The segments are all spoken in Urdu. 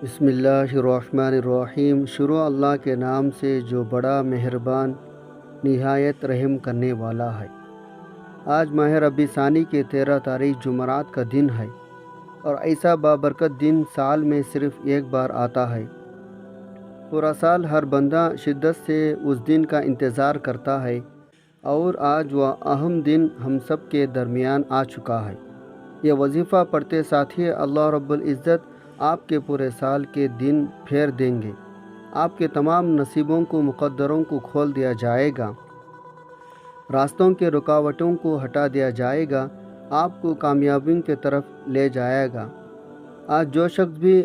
بسم اللہ الرحمن الرحیم۔ شروع اللہ کے نام سے جو بڑا مہربان نہایت رحم کرنے والا ہے۔ آج ماہ ربیع ثانی کی 13 تاریخ جمعرات کا دن ہے، اور ایسا بابرکت دن سال میں صرف ایک بار آتا ہے۔ پورا سال ہر بندہ شدت سے اس دن کا انتظار کرتا ہے، اور آج وہ اہم دن ہم سب کے درمیان آ چکا ہے۔ یہ وظیفہ پڑھتے ساتھ ہی اللہ رب العزت آپ کے پورے سال کے دن پھیر دیں گے۔ آپ کے تمام نصیبوں کو، مقدروں کو کھول دیا جائے گا، راستوں کے رکاوٹوں کو ہٹا دیا جائے گا، آپ کو کامیابی کی طرف لے جائے گا۔ آج جو شخص بھی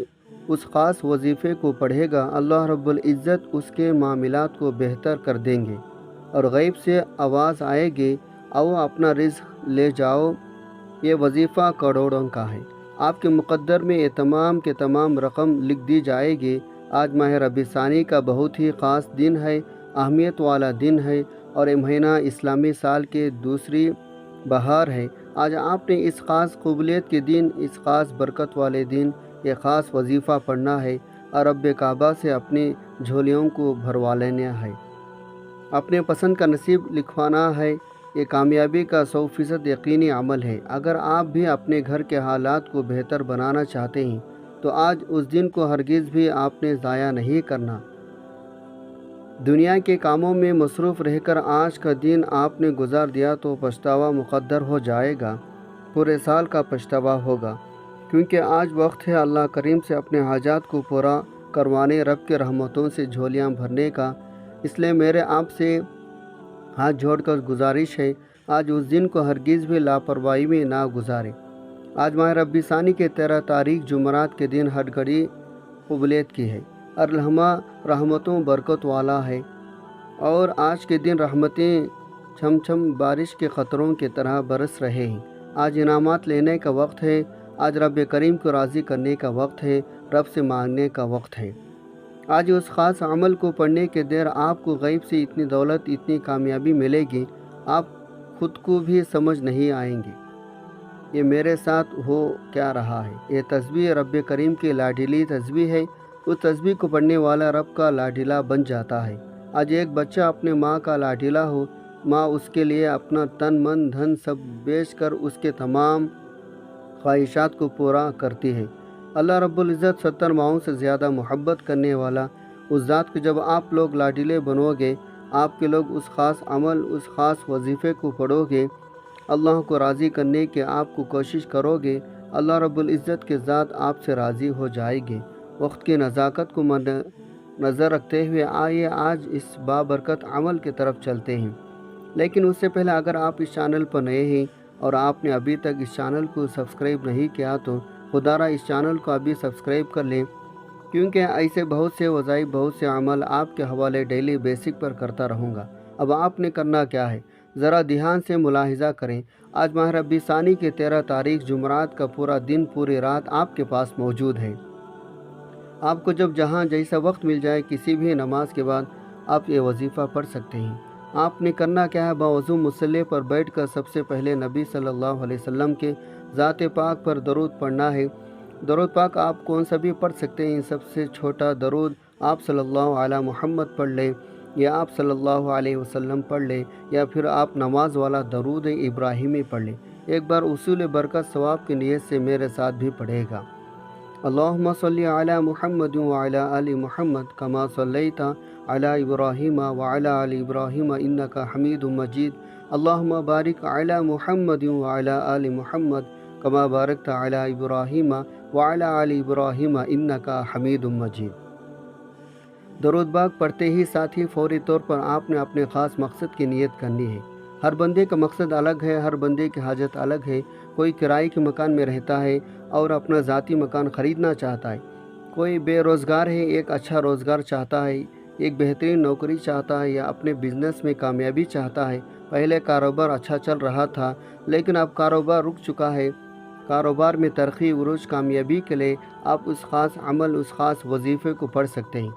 اس خاص وظیفے کو پڑھے گا، اللہ رب العزت اس کے معاملات کو بہتر کر دیں گے، اور غیب سے آواز آئے گی، آؤ اپنا رزق لے جاؤ۔ یہ وظیفہ کروڑوں کا ہے۔ آپ کے مقدر میں یہ تمام کے تمام رقم لکھ دی جائے گی۔ آج ماہ ربیع ثانی کا بہت ہی خاص دن ہے، اہمیت والا دن ہے، اور یہ مہینہ اسلامی سال کے دوسری بہار ہے۔ آج آپ نے اس خاص قبولیت کے دن، اس خاص برکت والے دن یہ خاص وظیفہ پڑھنا ہے، اور رب کعبہ سے اپنی جھولیوں کو بھروا لینا ہے، اپنے پسند کا نصیب لکھوانا ہے۔ یہ کامیابی کا 100% یقینی عمل ہے۔ اگر آپ بھی اپنے گھر کے حالات کو بہتر بنانا چاہتے ہیں تو آج اس دن کو ہرگز بھی آپ نے ضائع نہیں کرنا۔ دنیا کے کاموں میں مصروف رہ کر آج کا دن آپ نے گزار دیا تو پچھتاوا مقدر ہو جائے گا، پورے سال کا پچھتاوا ہوگا، کیونکہ آج وقت ہے اللہ کریم سے اپنے حاجات کو پورا کروانے، رب کے رحمتوں سے جھولیاں بھرنے کا۔ اس لیے میرے آپ سے ہاتھ جوڑ کر گزارش ہے، آج اس دن کو ہرگز بھی لاپرواہی میں نہ گزارے۔ آج ماہ ربیع ثانی کے 13 تاریخ جمعرات کے دن ہر گھڑی قبولیت کی ہے، اور لمحہ رحمتوں برکت والا ہے، اور آج کے دن رحمتیں چھم چھم بارش کے قطروں کی طرح برس رہے ہیں۔ آج انعامات لینے کا وقت ہے، آج رب کریم کو راضی کرنے کا وقت ہے، رب سے مانگنے کا وقت ہے۔ آج اس خاص عمل کو پڑھنے کے دیر آپ کو غیب سے اتنی دولت، اتنی کامیابی ملے گی، آپ خود کو بھی سمجھ نہیں آئیں گے۔ یہ میرے ساتھ ہو کیا رہا ہے؟ یہ تسبیح رب کریم کی لاڈلی تسبیح ہے۔ اس تسبیح کو پڑھنے والا رب کا لاڈلا بن جاتا ہے۔ آج ایک بچہ اپنے ماں کا لاڈلا ہو، ماں اس کے لیے اپنا تن من دھن سب بیچ کر اس کے تمام خواہشات کو پورا کرتی ہے۔ اللہ رب العزت 70 ماؤں سے زیادہ محبت کرنے والا اس ذات کو جب آپ لوگ لاڈلے بنو گے، آپ کے لوگ اس خاص عمل، اس خاص وظیفے کو پڑھو گے، اللہ کو راضی کرنے کی آپ کو کوشش کرو گے، اللہ رب العزت کے ذات آپ سے راضی ہو جائے گے۔ وقت کی نزاکت کو مد نظر رکھتے ہوئے آئیے آج اس بابرکت عمل کی طرف چلتے ہیں۔ لیکن اس سے پہلے اگر آپ اس چینل پر نئے ہیں اور آپ نے ابھی تک اس چینل کو سبسکرائب نہیں کیا تو خدا را اس چینل کو ابھی سبسکرائب کر لیں، کیونکہ ایسے بہت سے وظائف، بہت سے عمل آپ کے حوالے ڈیلی بیسک پر کرتا رہوں گا۔ اب آپ نے کرنا کیا ہے، ذرا دھیان سے ملاحظہ کریں۔ آج ماہ ربیع ثانی کے 13 تاریخ جمعرات کا پورا دن، پوری رات آپ کے پاس موجود ہے۔ آپ کو جب جہاں جیسا وقت مل جائے، کسی بھی نماز کے بعد آپ یہ وظیفہ پڑھ سکتے ہیں۔ آپ نے کرنا کیا ہے، باوضو مصلی پر بیٹھ کر سب سے پہلے نبی صلی اللہ علیہ وسلم کے ذات پاک پر درود پڑھنا ہے۔ درود پاک آپ کون سا بھی پڑھ سکتے ہیں۔ سب سے چھوٹا درود آپ صلی اللہ علیہ محمد پڑھ لیں، یا آپ صلی اللہ علیہ وسلم پڑھ لیں، یا پھر آپ نماز والا درود ابراہیمی پڑھ لیں۔ ایک بار اصول برکت ثواب کی نیت سے میرے ساتھ بھی پڑھے گا۔ اللہم صلی علی محمد وعلی آل محمد کما صلیت علی ابراہیم وعلی آل ابراہیم انکا حمید مجید۔ اللہم بارک علی محمد وعلی آل محمد کما بارکت علی ابراہیم وعلی آل ابراہیم انکا حمید مجید۔ درود پاک پڑھتے ہی ساتھ ہی فوری طور پر آپ نے اپنے خاص مقصد کی نیت کرنی ہے۔ ہر بندے کا مقصد الگ ہے، ہر بندے کی حاجت الگ ہے۔ کوئی کرائے کے مکان میں رہتا ہے اور اپنا ذاتی مکان خریدنا چاہتا ہے، کوئی بے روزگار ہے، ایک اچھا روزگار چاہتا ہے، ایک بہترین نوکری چاہتا ہے، یا اپنے بزنس میں کامیابی چاہتا ہے۔ پہلے کاروبار اچھا چل رہا تھا لیکن اب کاروبار رک چکا ہے۔ کاروبار میں ترقی، عروج، کامیابی کے لیے آپ اس خاص عمل، اس خاص وظیفے کو پڑھ سکتے ہیں۔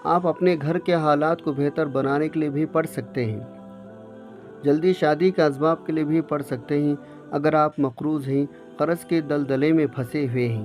آپ اپنے گھر کے حالات کو بہتر بنانے کے لیے بھی پڑھ سکتے ہیں، جلدی شادی کے اسباب کے لیے بھی پڑھ سکتے ہیں۔ اگر آپ مقروض ہیں، قرض کے دلدلے میں پھنسے ہوئے ہیں،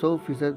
100%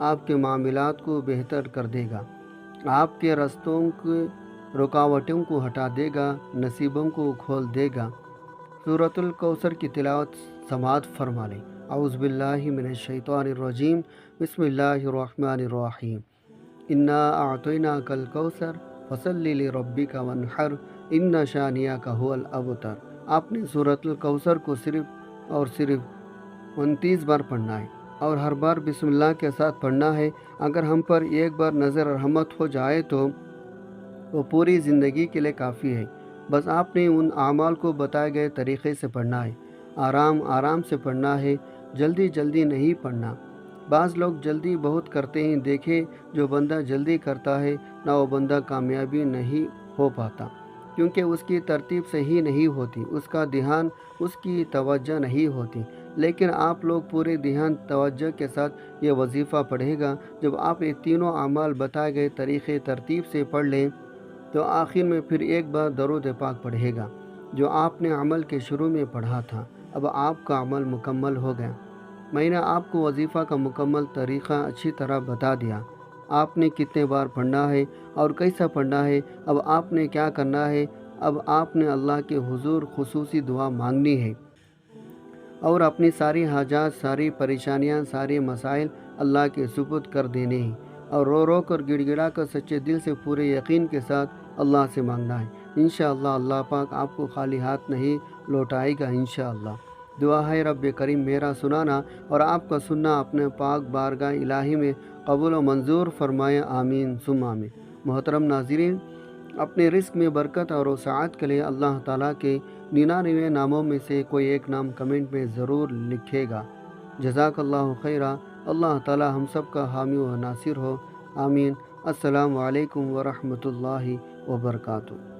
آپ کے معاملات کو بہتر کر دے گا، آپ کے رستوں کی رکاوٹوں کو ہٹا دے گا، نصیبوں کو کھول دے گا۔ سورۃ الکوثر کی تلاوت سماعت فرما لیں۔ اعوذ باللہ من الشیطان الرجیم، بسم اللہ الرحمن الرحیم۔ انا اعطیناک الکوثر فصل لربک وانحر ان شانئک ھو الابتر۔ آپ نے سورۃ الکوثر کو صرف اور صرف 29 بار پڑھنا ہے اور ہر بار بسم اللہ کے ساتھ پڑھنا ہے۔ اگر ہم پر ایک بار نظر رحمت ہو جائے تو وہ پوری زندگی کے لیے کافی ہے۔ بس آپ نے ان اعمال کو بتائے گئے طریقے سے پڑھنا ہے، آرام آرام سے پڑھنا ہے، جلدی جلدی نہیں پڑھنا۔ بعض لوگ جلدی بہت کرتے ہیں، دیکھیں جو بندہ جلدی کرتا ہے نہ وہ بندہ کامیابی نہیں ہو پاتا، کیونکہ اس کی ترتیب صحیح نہیں ہوتی، اس کا دھیان، اس کی توجہ نہیں ہوتی۔ لیکن آپ لوگ پورے دھیان توجہ کے ساتھ یہ وظیفہ پڑھے گا۔ جب آپ یہ تینوں اعمال بتائے گئے طریقے ترتیب سے پڑھ لیں تو آخر میں پھر ایک بار درود پاک پڑھے گا جو آپ نے عمل کے شروع میں پڑھا تھا۔ اب آپ کا عمل مکمل ہو گیا۔ میں نے آپ کو وظیفہ کا مکمل طریقہ اچھی طرح بتا دیا۔ آپ نے کتنے بار پڑھنا ہے اور کیسا پڑھنا ہے۔ اب آپ نے کیا کرنا ہے؟ اب آپ نے اللہ کے حضور خصوصی دعا مانگنی ہے اور اپنی ساری حاجات، ساری پریشانیاں، سارے مسائل اللہ کے سپرد کر دینے ہیں اور رو رو کر گڑ گڑا کر سچے دل سے پورے یقین کے ساتھ اللہ سے مانگنا ہے۔ انشاءاللہ اللہ پاک آپ کو خالی ہاتھ نہیں لوٹائے گا انشاءاللہ۔ دعا ہے رب کریم میرا سنانا اور آپ کا سننا اپنے پاک بارگاہ الہی میں قبول و منظور فرمائے، آمین ثم آمین۔ محترم ناظرین، اپنے رزق میں برکت اور وسعت کے لیے اللہ تعالیٰ کے 99 ناموں میں سے کوئی ایک نام کمنٹ میں ضرور لکھے گا۔ جزاک اللہ خیرہ۔ اللہ تعالیٰ ہم سب کا حامی و ناصر ہو، آمین۔ السلام علیکم ورحمۃ اللہ وبرکاتہ۔